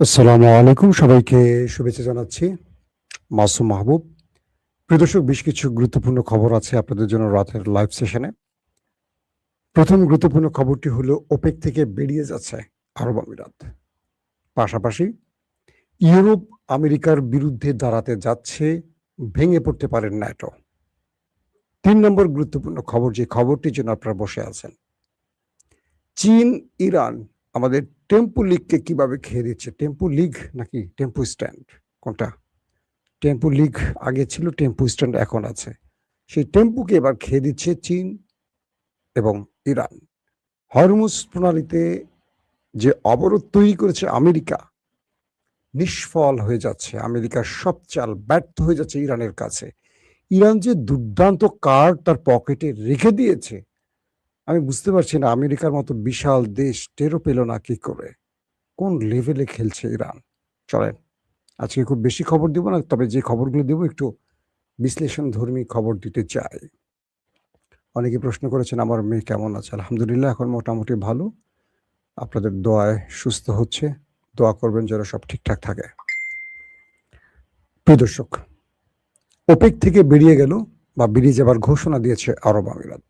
আসসালামু আলাইকুম, সবাইকে শুভেচ্ছা জানাচ্ছি। মাসুম মাহবুব। প্রিয় দর্শক, বেশ কিছু গুরুত্বপূর্ণ খবর আছে আপনাদের জন্য রাতের লাইভ সেশনে। প্রথম গুরুত্বপূর্ণ খবরটি হলো ওপেক থেকে বেরিয়ে যাচ্ছে আরব আমিরাত। পাশাপাশি ইউরোপ আমেরিকার বিরুদ্ধে দাঁড়াতে যাচ্ছে, ভেঙে পড়তে পারে ন্যাটো। ৩ নম্বর গুরুত্বপূর্ণ খবর, যে খবরটির জন্য আপনারা বসে আছেন। চীন, ইরান আমাদের টেম্পো লিগকে কিভাবে খেয়ে দিচ্ছে। টেম্পো লিগ নাকি টেম্পো স্ট্যান্ড, কোনটা? টেম্পু লিগ আগে ছিল, টেম্পু স্ট্যান্ড এখন আছে। সেই টেম্পুকে এবার খেয়ে দিচ্ছে চীন এবং ইরান। হরমুজ প্রণালীতে যে অবরোধ তৈরি করেছে আমেরিকা, নিষ্ফল হয়ে যাচ্ছে। আমেরিকার সব চাল ব্যর্থ হয়ে যাচ্ছে ইরানের কাছে। ইরান যে দুর্দান্ত কার্ড তার পকেটে রেখে দিয়েছে, আমি বুঝতে পারছি না আমেরিকার মতো বিশাল দেশ টেরও পেল না কি করে। কোন লেভেলে খেলছে ইরান। চলেন, আজকে খুব বেশি খবর দিব না, তবে যে খবরগুলো দেব একটু বিশ্লেষণধর্মী খবর দিতে চাই। অনেকে প্রশ্ন করেছেন আমার মেয়ে কেমন আছে। আলহামদুলিল্লাহ, এখন মোটামুটি ভালো। আপনাদের দোয়ায় সুস্থ হচ্ছে। দোয়া করবেন যেন সব ঠিকঠাক থাকে। প্রিয় দর্শক, ওপেক থেকে বেরিয়ে গেল বা বেরিয়ে যাবার ঘোষণা দিয়েছে আরব আমিরাত।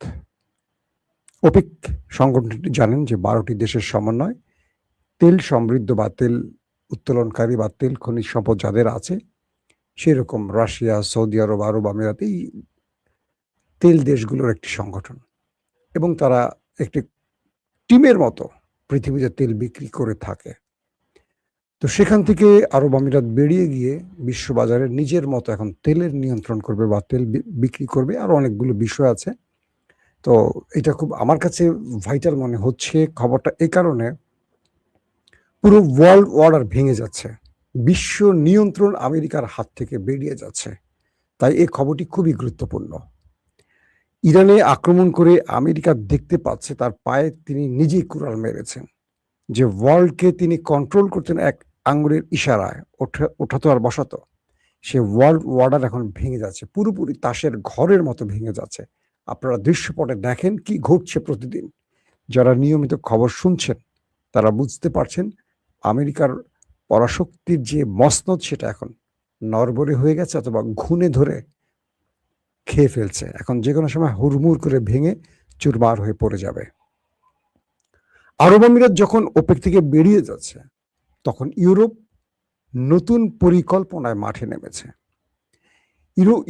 ওপেক সংগঠনটি জানেন যে ১২টি দেশের সমন্বয়। তেল সমৃদ্ধ বা তেল উত্তোলনকারী বা তেল খনিজ সম্পদ যাদের আছে, সেরকম রাশিয়া, সৌদি আরব, আরব আমিরাত, এই তেল দেশগুলোর একটি সংগঠন। এবং তারা একটি টিমের মতো পৃথিবীতে তেল বিক্রি করে থাকে। তো সেখান থেকে আরব আমিরাত বেরিয়ে গিয়ে বিশ্ববাজারে নিজের মতো এখন তেলের নিয়ন্ত্রণ করবে বা তেল বিক্রি করবে। আরো অনেকগুলো বিষয় আছে। তো এটা খুব আমার কাছে ভাইটাল মনে হচ্ছে খবরটা, এই কারণে পুরো ওয়ার্ল্ড অর্ডার ভেঙে যাচ্ছে। বিশ্ব নিয়ন্ত্রণ আমেরিকার হাত থেকে বেরিয়ে যাচ্ছে। তাই এই খবরটি খুবই গুরুত্বপূর্ণ। ইরানে আক্রমণ করে আমেরিকা দেখতে পাচ্ছে তার পায়ে তিনি নিজেই কুড়াল মেরেছেন। যে ওয়ার্ল্ডকে তিনি কন্ট্রোল করতেন এক আঙ্গুলের ইশারায়, ওঠাতো আর বসাতো, সে ওয়ার্ল্ড অর্ডার এখন ভেঙে যাচ্ছে, পুরোপুরি তাসের ঘরের মতো ভেঙে যাচ্ছে। আপনারা দৃশ্যপটে দেখেন কি ঘটছে প্রতিদিন। যারা নিয়মিত খবর শুনছেন তারা বুঝতে পারছেন আমেরিকার পরাশক্তির যে মসনদ, সেটা এখন নড়বড়ে হয়ে গেছে অথবা ঘুণে ধরে খেয়ে ফেলছে। এখন যে কোনো সময় হুড়মুড় করে ভেঙে চুরমার হয়ে পড়ে যাবে। আরব আমিরাত যখন ওপেক থেকে বেরিয়ে যাচ্ছে, তখন ইউরোপ নতুন পরিকল্পনায় মাঠে নেমেছে।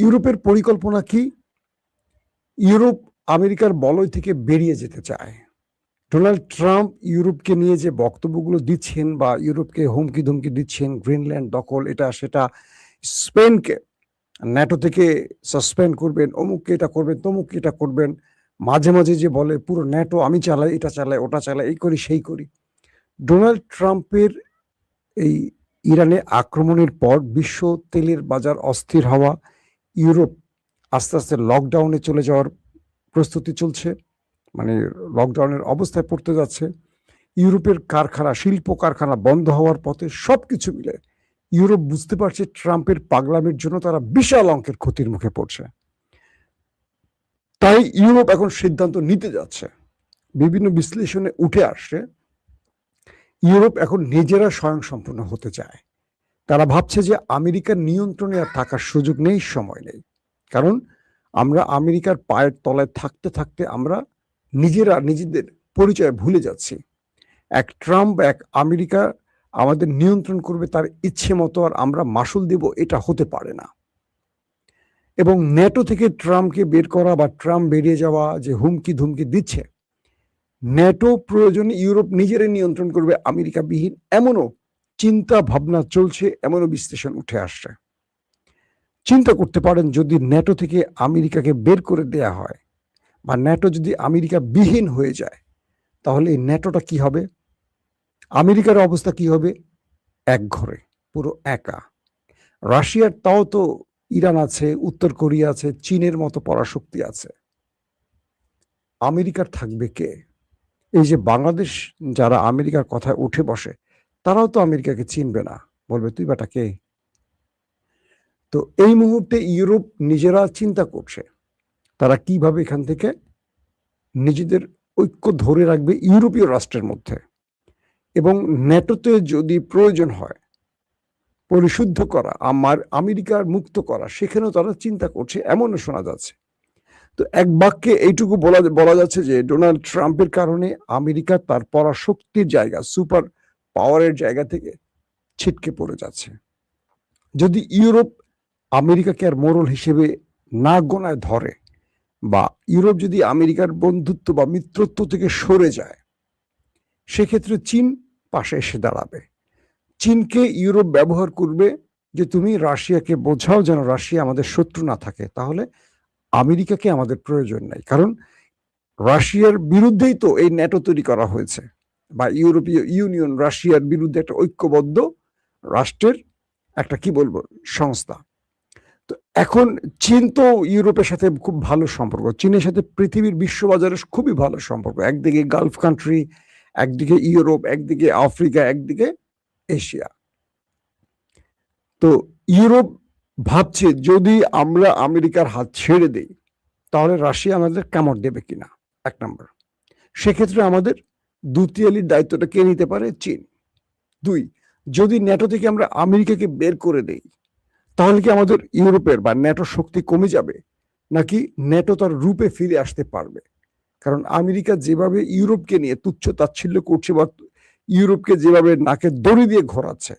ইউরোপের পরিকল্পনা কি? ইউরোপ আমেরিকার বলয় থেকে বেরিয়ে যেতে চায়। ডোনাল্ড ট্রাম্প ইউরোপকে নিয়ে যে বক্তব্যগুলো দিচ্ছেন বা ইউরোপকে হুমকি ধুমকি দিচ্ছেন, গ্রিনল্যান্ড দখল, এটা সেটা, স্পেনকে ন্যাটো থেকে সাসপেন্ড করবেন, অমুককে এটা করবেন, তমুককে এটা করবেন, মাঝে মাঝে যে বলে পুরো ন্যাটো আমি চালাই, এটা চালাই, ওটা চালাই, এই করি সেই করি। ডোনাল্ড ট্রাম্পের এই ইরানে আক্রমণের পর বিশ্ব তেলের বাজার অস্থির হওয়া, ইউরোপ আস্তে আস্তে লকডাউনে চলে যাওয়ার প্রস্তুতি চলছে, মানে লকডাউনের অবস্থায় পড়তে যাচ্ছে। ইউরোপের কারখানা, শিল্প কারখানা বন্ধ হওয়ার পথে, সবকিছু মিলে ইউরোপ বুঝতে পারছে ট্রাম্পের পাগলামির জন্য তারা বিশাল অঙ্কের ক্ষতির মুখে পড়ছে। তাই ইউরোপ এখন সিদ্ধান্ত নিতে যাচ্ছে। বিভিন্ন বিশ্লেষণে উঠে আসছে ইউরোপ এখন নিজেরা স্বয়ংসম্পূর্ণ হতে চায়। তারা ভাবছে যে আমেরিকার নিয়ন্ত্রণে আর থাকার সুযোগ নেই, সময় নেই। কারণ আমরা আমেরিকার পায়ের তলায় থাকতে থাকতে আমরা নিজেরা নিজেদের পরিচয় ভুলে যাচ্ছি। এক ট্রাম্প, এক আমেরিকা আমাদের নিয়ন্ত্রণ করবে তার ইচ্ছে মতো, আর আমরা মাসুল দেব, এটা হতে পারে না। এবং ন্যাটো থেকে ট্রাম্পকে বের করা বা ট্রাম্প বেরিয়ে যাওয়া যে হুমকি ধুমকি দিচ্ছে, ন্যাটো প্রয়োজনে ইউরোপ নিজেরাই নিয়ন্ত্রণ করবে আমেরিকা বিহীন, এমনও চিন্তা ভাবনা চলছে, এমনও বিশ্লেষণ উঠে আসছে। চিন্তা করতে পারেন যদি ন্যাটো থেকে আমেরিকাকে বের করে দেয়া হয় বা ন্যাটো যদি আমেরিকা বিহীন হয়ে যায়, তাহলে এই ন্যাটোটা কি হবে? আমেরিকার অবস্থা কি হবে? এক ঘরে, পুরো একা। রাশিয়ার তাও তো ইরান আছে, উত্তর কোরিয়া আছে, চীনের মতো পরাশক্তি আছে। আমেরিকার থাকবে কে? এই যে বাংলাদেশ যারা আমেরিকার কথায় উঠে বসে, তারাও তো আমেরিকাকে চিনবে না, বলবে তুই বেটা কে? তো এই মুহূর্তে ইউরোপ নিজেরা চিন্তা করছে তারা কিভাবে এখান থেকে নিজেদের ঐক্য ধরে রাখবে ইউরোপীয় রাষ্ট্রের মধ্যে। এবং ন্যাটোতে যদি প্রয়োজন হয় পরিশুদ্ধ করা, আমেরিকার মুক্ত করা, সেখানেও তারা চিন্তা করছে, এমনও শোনা যাচ্ছে। তো এক বাক্যে এইটুকু বলা যাচ্ছে যে ডোনাল্ড ট্রাম্পের কারণে আমেরিকা তার পরাশক্তির জায়গা, সুপার পাওয়ারের জায়গা থেকে ছিটকে পড়ে যাচ্ছে। যদি ইউরোপ আমেরিকাকে আর মোড়ল হিসেবে না গোনায় ধরে, বা ইউরোপ যদি আমেরিকার বন্ধুত্ব বা মিত্রত্ব থেকে সরে যায়, সেক্ষেত্রে চীন পাশে এসে দাঁড়াবে। চীনকে ইউরোপ ব্যবহার করবে যে তুমি রাশিয়াকে বোঝাও যেন রাশিয়া আমাদের শত্রু না থাকে, তাহলে আমেরিকাকে আমাদের প্রয়োজন নাই। কারণ রাশিয়ার বিরুদ্ধেই তো এই ন্যাটো তৈরি করা হয়েছে, বা ইউরোপীয় ইউনিয়ন রাশিয়ার বিরুদ্ধে একটা ঐক্যবদ্ধ রাষ্ট্রের একটা কি বলবো সংস্থা। তো এখন চীন তো ইউরোপের সাথে খুব ভালো সম্পর্ক, চীনের সাথে পৃথিবীর বিশ্ববাজারের খুবই ভালো সম্পর্ক। একদিকে গালফ কান্ট্রি, একদিকে ইউরোপ, একদিকে আফ্রিকা, একদিকে এশিয়া। তো ইউরোপ ভাবছে যদি আমরা আমেরিকার হাত ছেড়ে দেই তাহলে রাশিয়া আমাদের কামড় দেবে কিনা, এক নম্বর। সেক্ষেত্রে আমাদের দ্বিতীয়ালির দায়িত্বটা কে নিতে পারে? চীন। দুই, যদি ন্যাটো থেকে আমরা আমেরিকাকে বের করে দেই তাহলে কি আমাদের ইউরোপের বা ন্যাটো শক্তি কমে যাবে, নাকি ন্যাটো তার রূপে ফিরে আসতে পারবে? কারণ আমেরিকা যেভাবে ইউরোপকে নিয়ে তুচ্ছ তাচ্ছিল্য করছে, বা ইউরোপকে যেভাবে নাকে দড়ি দিয়ে ঘোরাচ্ছে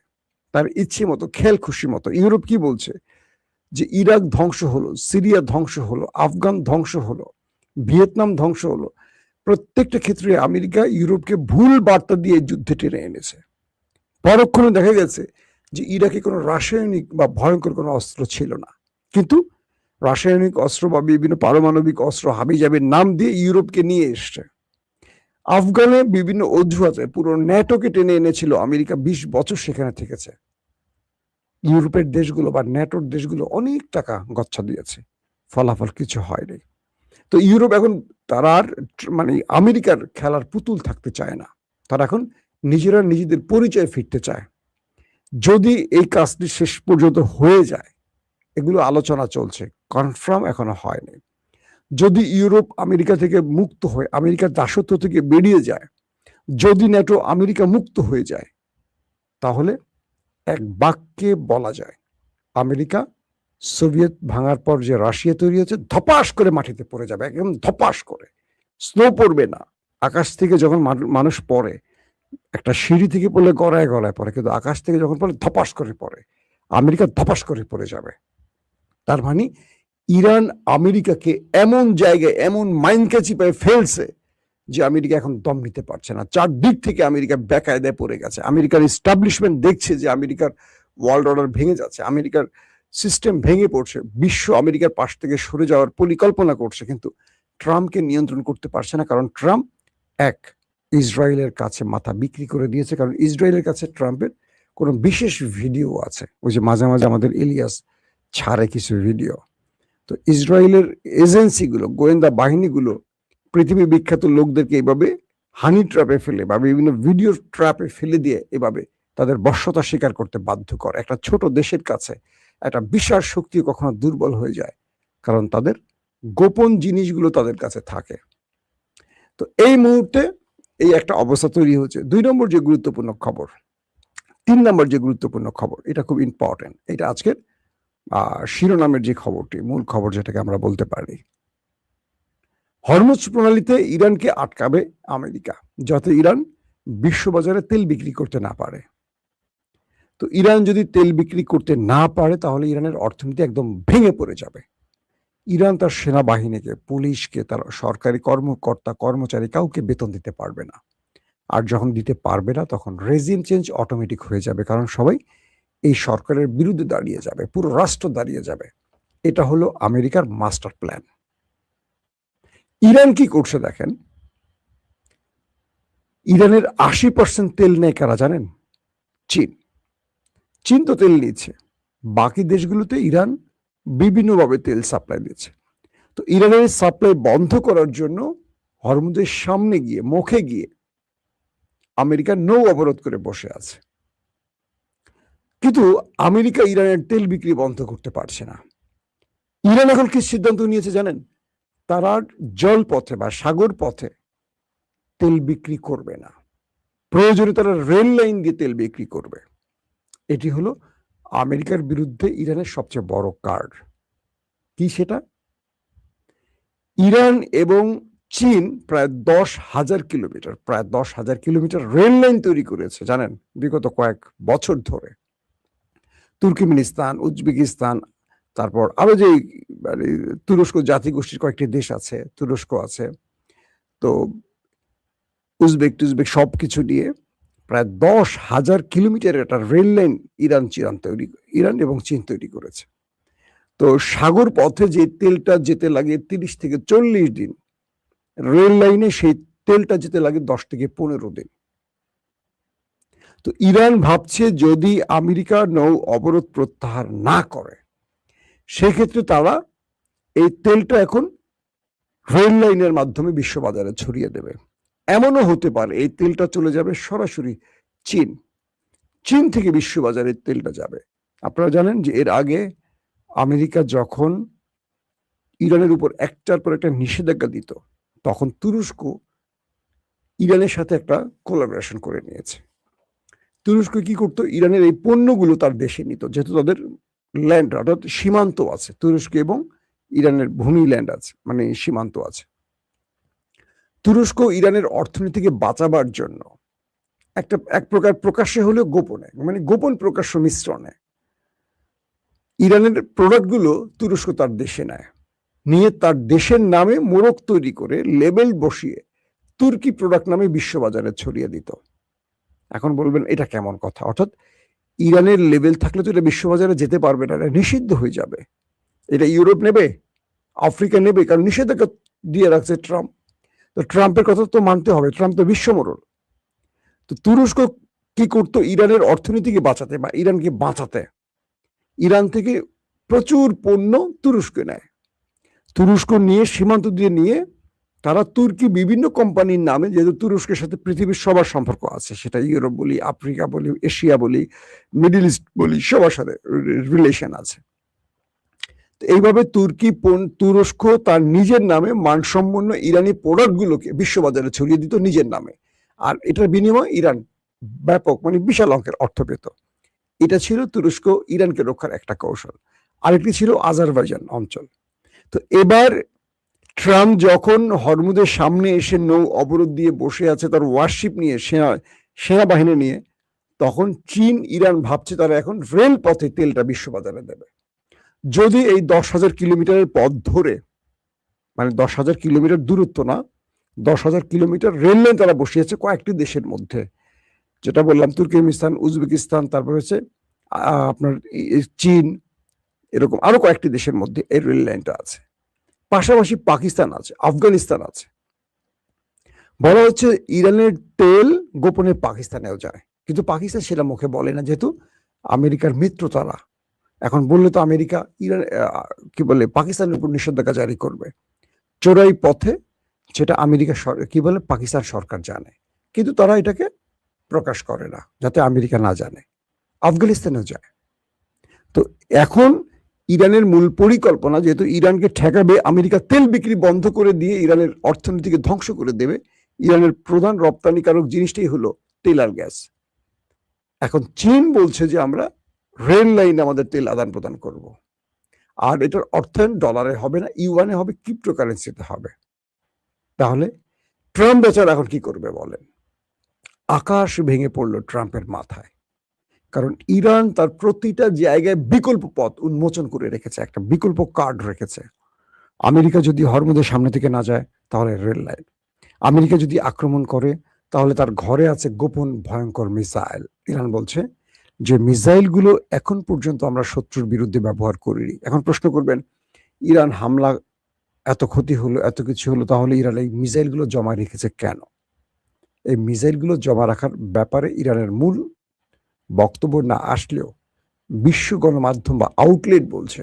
তার ইচ্ছে মতো, খেল খুশি মতো, ইউরোপ কি বলছে যে ইরাক ধ্বংস হলো, সিরিয়া ধ্বংস হলো, আফগান ধ্বংস হলো, ভিয়েতনাম ধ্বংস হলো, প্রত্যেকটা ক্ষেত্রে আমেরিকা ইউরোপকে ভুল বার্তা দিয়ে যুদ্ধে টেনে এনেছে। পরক্ষণে দেখা গেছে যে ইরাকে কোনো রাসায়নিক বা ভয়ঙ্কর কোনো অস্ত্র ছিল না, কিন্তু রাসায়নিক অস্ত্র বা বিভিন্ন পারমাণবিক অস্ত্র হাবিজাবির নাম দিয়ে ইউরোপকে নিয়ে এসছে। আফগানে বিভিন্ন অজুহাতে পুরো ন্যাটোকে টেনে এনেছিল আমেরিকা, 20 বছর সেখানে থেকেছে। ইউরোপের দেশগুলো বা ন্যাটোর দেশগুলো অনেক টাকা গচ্ছা দিয়েছে, ফলাফল কিছু হয়নি। তো ইউরোপ এখন তারা আর মানে আমেরিকার খেলার পুতুল থাকতে চায় না, তারা এখন নিজেরা নিজেদের পরিচয় ফিরতে চায়। যদি এই কাজটি শেষ পর্যন্ত হয়ে যায়, এগুলো আলোচনা চলছে, কনফার্ম এখনো হয়নি। যদি ইউরোপ আমেরিকা থেকে মুক্ত হয়ে আমেরিকার দাসত্ব থেকে বেরিয়ে যায়, যদি ন্যাটো আমেরিকা মুক্ত হয়ে যায়, তাহলে এক বাক্যে বলা যায় আমেরিকা সোভিয়েত ভাঙার পর যে রাশিয়া তৈরি হয়েছে ধপাস করে মাটিতে পড়ে যাবে, একদম ধপাস করে। স্নো পড়বে না, আকাশ থেকে যখন মানুষ পড়ে একটা সিঁড়ি থেকে পড়লে গড়ায় গড়ায় পড়ে, কিন্তু আকাশ থেকে যখন পড়ে ধপাস করে পড়ে, আমেরিকা ধপাস করে পড়ে যাবে। তার মানে ইরান আমেরিকাকে এমন জায়গায়, এমন মাইনকে চিপায় ফেলছে যে আমেরিকা এখন দম নিতে পারছে না। চারদিক থেকে আমেরিকা বেকায়দায় পড়ে গেছে। আমেরিকার এস্টাবলিশমেন্ট দেখছে যে আমেরিকার ওয়ার্ল্ড অর্ডার ভেঙে যাচ্ছে, আমেরিকার সিস্টেম ভেঙে পড়ছে, বিশ্ব আমেরিকার পাশ থেকে সরে যাওয়ার পরিকল্পনা করছে, কিন্তু ট্রাম্পকে নিয়ন্ত্রণ করতে পারছে না। কারণ ট্রাম্প এক ইসরায়েলের কাছে মাথা বিক্রি করে দিয়েছে। কারণ ইসরায়েলের কাছে ট্রাম্পের কোনো বিশেষ ভিডিও আছে, ওই যে মাঝে মাঝে আমাদের ইলিয়াস ছাড়ে কিছু ভিডিও। তো ইসরায়েলের এজেন্সিগুলো, গোয়েন্দা বাহিনীগুলো পৃথিবী বিখ্যাত লোকদেরকে এইভাবে হানি ট্র্যাপে ফেলে বা বিভিন্ন ভিডিও ট্র্যাপে ফেলে দিয়ে এভাবে তাদের বশ্যতা স্বীকার করতে বাধ্য করে। একটা ছোট দেশের কাছে একটা বিশাল শক্তি কখনো দুর্বল হয়ে যায়, কারণ তাদের গোপন জিনিসগুলো তাদের কাছে থাকে। তো এই মুহূর্তে এই একটা অবস্থা তৈরি হচ্ছে। 2 নম্বর যে গুরুত্বপূর্ণ খবর, 3 নম্বর যে গুরুত্বপূর্ণ খবর, এটা খুব ইম্পর্টেন্ট। এটা আজকের শিরোনামের যে খবরটি, মূল খবর যেটাকে আমরা বলতে পারি, হরমুজ প্রণালীতে ইরানকে আটকাবে আমেরিকা, যাতে ইরান বিশ্ববাজারে তেল বিক্রি করতে না পারে। তো ইরান যদি তেল বিক্রি করতে না পারে তাহলে ইরানের অর্থনীতি একদম ভেঙে পড়ে যাবে। ইরান তার সেনাবাহিনীকে, পুলিশকে, তার সরকারি কর্মকর্তা কর্মচারী কাউকে বেতন দিতে পারবে না। আর যখন দিতে পারবে না তখন রেজিম চেঞ্জ অটোমেটিক হয়ে যাবে, কারণ সবাই এই সরকারের বিরুদ্ধে দাঁড়িয়ে যাবে, পুরো রাষ্ট্র দাঁড়িয়ে যাবে। এটা হলো আমেরিকার মাস্টার প্ল্যান। ইরান কি করছে দেখেন, ইরানের 80% তেল নেয় কারা জানেন? চীন। চীন তো তেল নিচ্ছে, বাকি দেশগুলোতে ইরান বিভিন্নভাবে তেল সাপ্লাই দিচ্ছে। তো ইরানের সাপ্লাই বন্ধ করার জন্য হরমুজের সামনে গিয়ে, মুখে গিয়ে আমেরিকা নৌ অবরোধ করে বসে আছে। কিন্তু আমেরিকা ইরানের তেল বিক্রি বন্ধ করতে পারছে না। ইরান এখন কি সিদ্ধান্ত নিয়েছে জানেন? তারা জল পথে বা সাগর পথে তেল বিক্রি করবে না। প্রয়োজনে তারা রেল লাইন দিয়ে তেল বিক্রি করবে। এটি হলো আমেরিকার বিরুদ্ধে ইরানের সবচেয়ে বড় কার্ড। কি সেটা? ইরান এবং চীন প্রায় 10,000 কিলোমিটার রেল লাইন তৈরি করেছে জানেন, বিগত কয়েক বছর ধরে। তুর্কমেনিস্তান, উজবেকিস্তান, তারপর আরো যে মানে তুরস্ক জাতিগোষ্ঠীর কয়েকটি দেশ আছে, তুরস্ক আছে, তো উজবেক টুজবেক সবকিছু নিয়ে প্রায় 10,000 কিলোমিটারের একটা রেল লাইন ইরান এবং চীন তৈরি করেছে। তো সাগর পথে যে তেলটা যেতে লাগে 30 থেকে 40 দিন, রেল লাইনে সেই তেলটা যেতে লাগে 10 থেকে 15 দিন। তো ইরান ভাবছে যদি আমেরিকা নৌ অবরোধ প্রত্যাহার না করে, সেক্ষেত্রে তারা এই তেলটা এখন রেল লাইনের মাধ্যমে বিশ্ববাজারে ছড়িয়ে দেবে। এমনও হতে পারে এই তেলটা চলে যাবে সরাসরি চীন থেকে বিশ্ববাজারে তেলটা যাবে। আপনারা জানেন যে এর আগে আমেরিকা যখন ইরানের উপর একটার পর একটা নিষেধাজ্ঞা দিত, তখন তুরস্ক ইরানের সাথে একটা কোলাবোরেশন করে নিয়েছে। তুরস্ক কি করতো? ইরানের এই পণ্যগুলো তার দেশে নিত, যেহেতু তাদের ল্যান্ড অর্থাৎ সীমান্ত আছে, তুরস্ক এবং ইরানের ভূমি ল্যান্ড আছে, মানে সীমান্ত আছে। তুরস্ক ইরানের অর্থনীতিকে বাঁচাবার জন্য এক প্রকার প্রকাশ্যে হলেও গোপনে, মানে গোপন প্রকাশ্য মিশ্রণে ইরানের প্রোডাক্টগুলো তুরস্ক তার দেশে নিয়ে তার দেশের নামে মোড়ক তৈরি করে লেবেল বসিয়ে তুর্কি প্রোডাক্ট নামে বিশ্ববাজারে ছড়িয়ে দিত। এখন বলবেন এটা কেমন কথা? অর্থাৎ ইরানের লেবেল থাকলে তো এটা বিশ্ববাজারে যেতে পারবে না, এটা নিষিদ্ধ হয়ে যাবে। এটা ইউরোপ নেবে, আফ্রিকা নেবে, কারণ নিষেধাজ্ঞা দিয়ে রাখছে ট্রাম্প। তো ট্রাম্পের কথা তো মানতে হবে, ট্রাম্প তো বিশ্বমোড়ল। তো তুরস্ক কি করতো? ইরানের অর্থনীতিকে বাঁচাতে বা ইরানকে বাঁচাতে ইরান থেকে প্রচুর পণ্য তুরস্ক নেয়। তুরস্ক নিয়ে সীমান্ত দিয়ে নিয়ে তারা তুর্কি বিভিন্ন কোম্পানির নামে, যেহেতু তুরস্কের সাথে পৃথিবীর সবার সম্পর্ক আছে, সেটা ইউরোপ বলি, আফ্রিকা বলি, এশিয়া বলি, মিডল ইস্ট বলি, সবার সাথে রিলেশন আছে। তো এইভাবে তুরস্ক তার নিজের নামে মানসম্পন্ন ইরানি প্রোডাক্টগুলোকে বিশ্ববাজারে ছড়িয়ে দিত নিজের নামে, আর এটার বিনিময়ে ইরান ব্যাপক মানে বিশাল অঙ্কের অর্থ পেত। এটা ছিল তুরস্ক ইরানকে রক্ষার একটা কৌশল। আরেকটি ছিল আজারবাইজান অঞ্চল। তো এবার ট্রাম্প যখন হরমুজের সামনে এসে নৌ অবরোধ দিয়ে বসে আছে তার ওয়ারশিপ নিয়ে, সেনাবাহিনী নিয়ে, তখন চীন ইরান ভাবছে তারা এখন রেল পথে তেলটা বিশ্ববাজারে দেবে। যদি এই 10,000 কিলোমিটারের পথ ধরে, মানে 10,000 কিলোমিটার দূরত্ব না, 10,000 কিলোমিটার রেল লাইন তারা বসিয়েছে কয়েকটি দেশের মধ্যে, যেটা বললাম তুর্কমেনিস্তান, উজবেকিস্তান, তারপর হচ্ছে আপনার চীন, এরকম আরো কয়েকটি দেশের মধ্যে এই রেল লাইনটা আছে। পাশাপাশি পাকিস্তান আছে, আফগানিস্তান আছে। বলা হচ্ছে ইরানের তেল গোপনে পাকিস্তানেও যায়, কিন্তু পাকিস্তান সেটা মুখে বলে না, যেহেতু আমেরিকার মিত্র তারা। এখন বললে তো আমেরিকা ইরান কি বলে পাকিস্তানের উপর নিষেধাজ্ঞা জারি করবে চোরাই পথে, যেটা আমেরিকা কি বলে পাকিস্তান সরকার জানে, কিন্তু তারা এটাকে প্রকাশ করে না যাতে আমেরিকা না জানে। আফগানিস্তানেও যায়। তো এখন ইরানের মূল পরিকল্পনা, যেহেতু ইরানকে ঠেকাবে, আমেরিকা তেল বিক্রি বন্ধ করে দিয়ে ইরানের অর্থনীতিকে ধ্বংস করে দেবে। ইরানের প্রধান রপ্তানিকারক জিনিসটাই হলো তেল আর গ্যাস। এখন চীন বলছে যে আমরা রেল লাইনে আমাদের তেল আদান প্রদান করব, আর এটার অর্থায়ন ডলারে হবে না, ইউয়ানে হবে, ক্রিপ্টোকারেন্সিতে হবে। তাহলে ট্রাম্প বেচারা এখন কি করবে বলেন? আকাশ ভেঙে পড়লো ট্রাম্পের মাথায়, কারণ ইরান তার প্রতিটা জায়গায় বিকল্প পথ উন্মোচন করে রেখেছে, একটা বিকল্প কার্ড রেখেছে। আমেরিকা যদি হরমুজের সামনে থেকে না যায়, তাহলে রেল লাইন। আমেরিকা যদি আক্রমণ করে, তাহলে তার ঘরে আছে গোপন ভয়ঙ্কর মিসাইল। ইরান বলছে যে মিসাইলগুলো এখন পর্যন্ত আমরা শত্রুর বিরুদ্ধে ব্যবহার করিনি। এখন প্রশ্ন করবেন, ইরান হামলা, এত ক্ষতি হলো, এত কিছু হলো, তাহলে ইরান এই মিসাইলগুলো জমা রেখেছে কেন? এই মিসাইলগুলো জমা রাখার ব্যাপারে ইরানের মূল বক্তব্য না আসলেও বিশ্ব গণমাধ্যম বা আউটলেট বলছে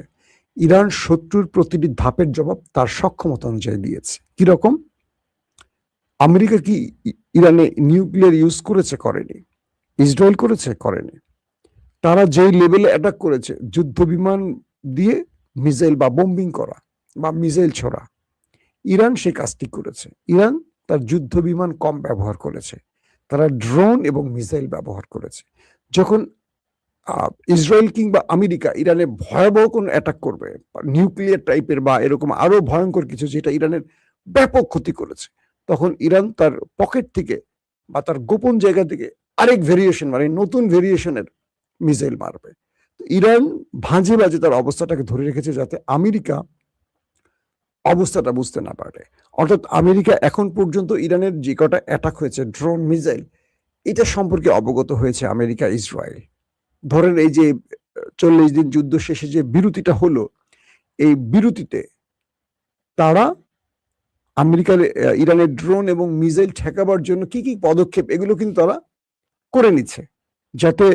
ইরান শত্রুর প্রতিটি ধাপের জবাব তার সক্ষমতা অনুযায়ী দিয়েছে। কিরকম? আমেরিকা কি ইরানে নিউক্লিয়ার ইউজ করেছে? করেনি। ইসরায়েল করেছে? করেনি। তারা যেই লেভেলে অ্যাটাক করেছে, যুদ্ধ বিমান দিয়ে মিসাইল বা বোম্বিং করা বা মিসাইল ছোড়া, ইরান সেই কাজটি করেছে। ইরান তার যুদ্ধ বিমান কম ব্যবহার করেছে, তারা ড্রোন এবং মিসাইল ব্যবহার করেছে। যখন ইসরায়েল কিংবা আমেরিকা ইরানে ভয়াবহ কোনো অ্যাটাক করবে, নিউক্লিয়ার টাইপের বা এরকম আরো ভয়ঙ্কর কিছু যেটা ইরানের ব্যাপক ক্ষতি করেছে, তখন ইরান তার পকেট থেকে বা তার গোপন জায়গা থেকে আরেক ভেরিয়েশন মানে নতুন ভেরিয়েশনের মিসাইল মারবে। ইরান ভাঁজে বাজে তার অবস্থাটাকে ধরে রেখেছে যাতে আমেরিকা অবস্থাটা বুঝতে না পারে। অর্থাৎ আমেরিকা এখন পর্যন্ত ইরানের যে কটা অ্যাটাক হয়েছে ড্রোন মিসাইল এটা সম্পর্কে অবগত হয়েছে আমেরিকা ইসরায়েল। ধরেন এই যে 40 দিন যুদ্ধ শেষে যে বিরতিটা হলো, এই বিরতিতে তারা আমেরিকার ইরানের ড্রোন এবং মিসাইল ঠেকাবার জন্য কি কি পদক্ষেপ এগুলো কিন্তু তারা করে নিচ্ছে, যাতে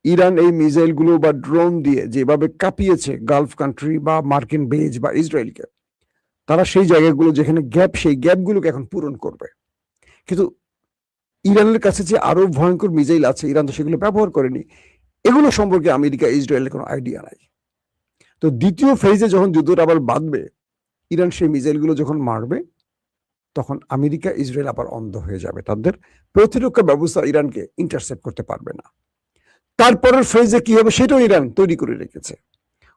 ইরান এই মিসাইলগুলো বা ড্রোন দিয়ে যেভাবে কাঁপিয়েছে গালফ কান্ট্রি বা মার্কিন বেজ বা ইসরায়েলকে, তারা সেই জায়গাগুলো যেখানে গ্যাপ সেই গ্যাপগুলোকে এখন পূরণ করবে। কিন্তু ইরানের কাছে যে আরো ভয়ঙ্কর মিসাইল আছে ইরান তো সেগুলো ব্যবহার করেনি, এগুলো সম্পর্কে আমেরিকা ইসরায়েলের কোনো আইডিয়া নাই। তো দ্বিতীয় ফেজে যখন যুদ্ধটা আবার বাঁধবে, ইরান সেই মিসাইলগুলো যখন মারবে, তখন আমেরিকা ইসরায়েল আবার অন্ধ হয়ে যাবে, তাদের প্রতিরক্ষা ব্যবস্থা ইরানকে ইন্টারসেপ্ট করতে পারবে না। তারপরের ফেজে কি হবে সেটাও ইরান তৈরি করে রেখেছে।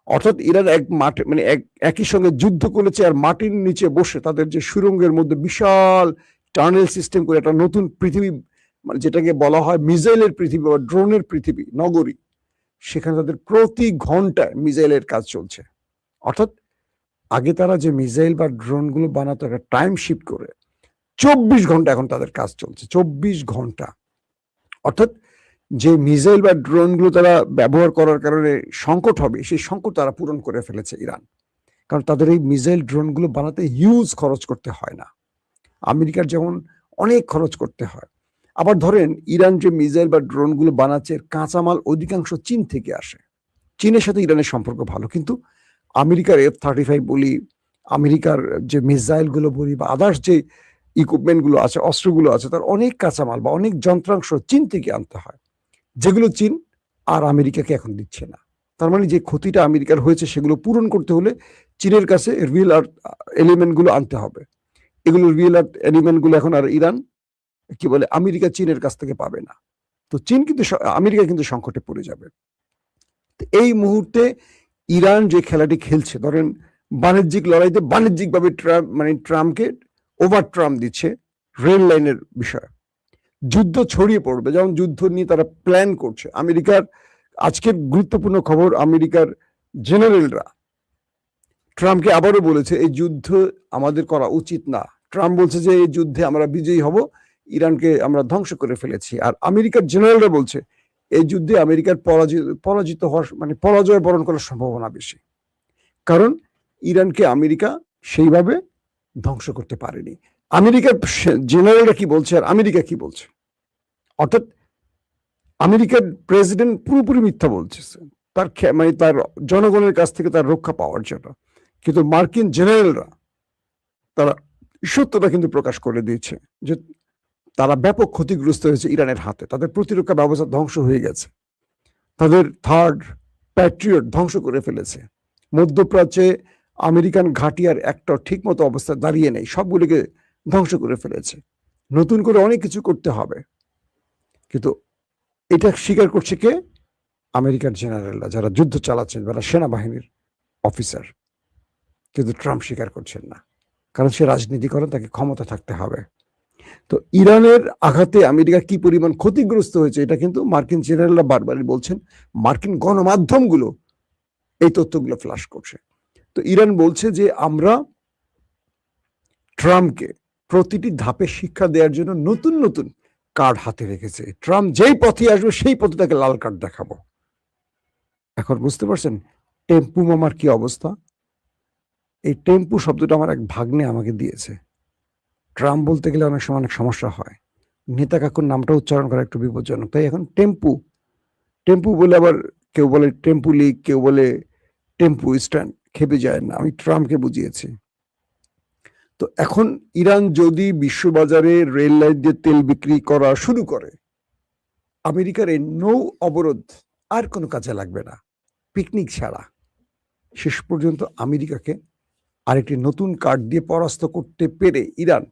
অর্থাৎ ইরান এক মাঠে মানে একই সঙ্গে যুদ্ধ করেছে আর মাটির নিচে বসে তাদের যে সুরঙ্গের মধ্যে বিশাল টানেল সিস্টেম করে একটা নতুন পৃথিবী, মানে যেটাকে বলা হয় মিসাইলের পৃথিবী বা ড্রোনের পৃথিবী নগরী, সেখানে তাদের প্রতি ঘন্টায় মিসাইলের কাজ চলছে। অর্থাৎ আগে তারা যে মিসাইল বা ড্রোন গুলো বানাতো একটা টাইম শিফট করে 24 ঘন্টা এখন তাদের কাজ চলছে, 24 ঘন্টা। অর্থাৎ যে মিসাইল বা ড্রোন গুলো তারা ব্যবহার করার কারণে সংকট হবে সেই সংকট তারা পূরণ করে ফেলেছে ইরান, কারণ তাদের এই মিসাইল ড্রোন গুলো বানাতে হিউজ খরচ করতে হয় না, আমেরিকার যেমন অনেক খরচ করতে হয়। আবার ধরেন ইরান যে মিসাইল বা ড্রোন গুলো বানাচ্ছে কাঁচামাল অধিকাংশ চীন থেকে আসে, চীনের সাথে ইরানের সম্পর্ক ভালো, কিন্তু আমেরিকার F-35 বলি, আমেরিকার যে মিসাইল গুলো বলি বা আদার্স যে ইকুইপমেন্ট গুলো আছে, অস্ত্রগুলো আছে, তার অনেক কাঁচামাল বা অনেক যন্ত্রাংশ চীন থেকে আনতে হয়, যেগুলো চীন আর আমেরিকাকে এখন দিচ্ছে না। তার মানে যে ক্ষতিটা আমেরিকার হয়েছে সেগুলো পূরণ করতে হলে চীনের কাছে রিয়েল আর্থ এলিমেন্ট গুলো আনতে হবে। এগুলো রিয়েল আর্থ এলিমেন্ট গুলো এখন আর ইরান কি বলে আমেরিকা চীনের কাছ থেকে পাবে না। তো চীন কিন্তু আমেরিকা কিন্তু সংকটে পড়ে যাবে। এই মুহূর্তে ইরান যে খেলাটি খেলছে, ধরেন বাণিজ্যিক লড়াইতে বাণিজ্যিকভাবে ট্রাম্পকে ওভার ট্রাম্প দিচ্ছে রেল লাইনের বিষয়ে, যুদ্ধ ছড়িয়ে পড়বে, যেমন যুদ্ধ নিয়ে তারা প্ল্যান করছে। আমেরিকার আজকের গুরুত্বপূর্ণ খবর, আমেরিকার জেনারেলরা ট্রাম্পকে আবারও বলেছে এই যুদ্ধ আমাদের করা উচিত না। ট্রাম্প বলছে যে এই যুদ্ধে আমরা বিজয়ী হব, ইরানকে আমরা ধ্বংস করে ফেলেছি। আর আমেরিকার জেনারেলরা বলছে এই যুদ্ধে আমেরিকার পরাজিত হওয়ার মানে পরাজয় বরণ করার সম্ভাবনা বেশি, কারণ ইরানকে আমেরিকা সেইভাবে ধ্বংস করতে পারেনি। আমেরিকার জেনারেলরা কি বলছে আর আমেরিকা কি বলছে, অর্থাৎ আমেরিকার প্রেসিডেন্ট পুরোপুরি মিথ্যা বলছে তার মানে তার জনগণের কাছ থেকে তার রক্ষা পাওয়ার জন্য, কিন্তু মার্কিন জেনারেলরা তারা সত্যটা কিন্তু প্রকাশ করে দিয়েছে যে তারা ব্যাপক ক্ষতিগ্রস্ত হয়েছে ইরানের হাতে, তাদের প্রতিরক্ষা ব্যবস্থা ধ্বংস হয়ে গেছে, তাদের থার্ড প্যাট্রিয়ট ধ্বংস করে ফেলেছে, মধ্যপ্রাচ্যে আমেরিকান ঘাঁটি আর একটা ঠিক মতো অবস্থায় দাঁড়িয়ে নেই, সবগুলিকে ধ্বংস করে ফেলেছে, নতুন করে অনেক কিছু করতে হবে। কিন্তু এটা স্বীকার করছে কে? আমেরিকার জেনারেলরা, যারা যুদ্ধ চালাচ্ছেন, যারা সেনাবাহিনীর অফিসার। কিন্তু ট্রাম্প স্বীকার করছেন না, কারণ সে রাজনীতি করেন, তাকে ক্ষমতা থাকতে হবে। তো ইরানের আঘাতে আমেরিকা কি পরিমাণ ক্ষতিগ্রস্ত হয়েছে এটা কিন্তু মার্কিন জেনারেলরা বারবারই বলছেন, মার্কিন গণমাধ্যমগুলো এই তথ্যগুলো ফ্ল্যাশ করছে। তো ইরান বলছে যে আমরা ট্রাম্পকে প্রতিটি ধাপে শিক্ষা দেওয়ার জন্য নতুন নতুন কার্ড হাতে রেখেছে, ট্রাম্প যেই পথে আসবে সেই পথে তাকে লাল কার্ড দেখাবো। এখন বুঝতে পারছেন টেম্পু মামার কি অবস্থা? এই টেম্পু শব্দটা আমার এক ভাগ্নে আমাকে দিয়েছে। ট্রাম্প বলতে গেলে অনেক সময় অনেক সমস্যা হয়, নেতা কাকুর নামটা উচ্চারণ করা একটু বিপজ্জনক, তাই এখন টেম্পু টেম্পু বলে, আবার কেউ বলে টেম্পু লিগ, কেউ বলে টেম্পু স্ট্যান্ড, খেপে যায় না, আমি ট্রাম্পকে বুঝিয়েছি। তো এখন ইরান যদি বিশ্ববাজারে রেল লাইন দিয়ে তেল বিক্রি করা শুরু করে, আমেরিকার এই নৌ অবরোধ আর কোনো কাজে লাগবে না, পিকনিক ছাড়া। শেষ পর্যন্ত আমেরিকাকে আরেকটি নতুন কার্ড দিয়ে পরাস্ত করতে পেরে ইরান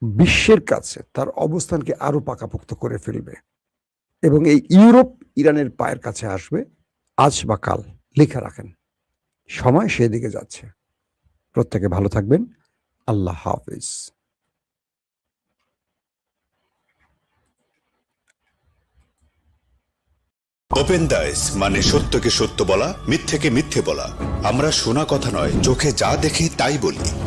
বিশ্বের কাছে তার অবস্থানকে আরো পাকাপোক্ত করে ফেলবে এবং এই ইউরোপ ইরানের পায়ের কাছে আসবে আজ বা কাল। লিখে রাখেন, সময় সেদিকে যাচ্ছে। প্রত্যেকে ভালো থাকবেন। আল্লাহ হাফিজ। ওপেন দাইস মানে সত্যকে সত্য বলা, মিথ্যেকে মিথ্যে বলা। আমরা শোনা কথা নয়, চোখে যা দেখি তাই বলি।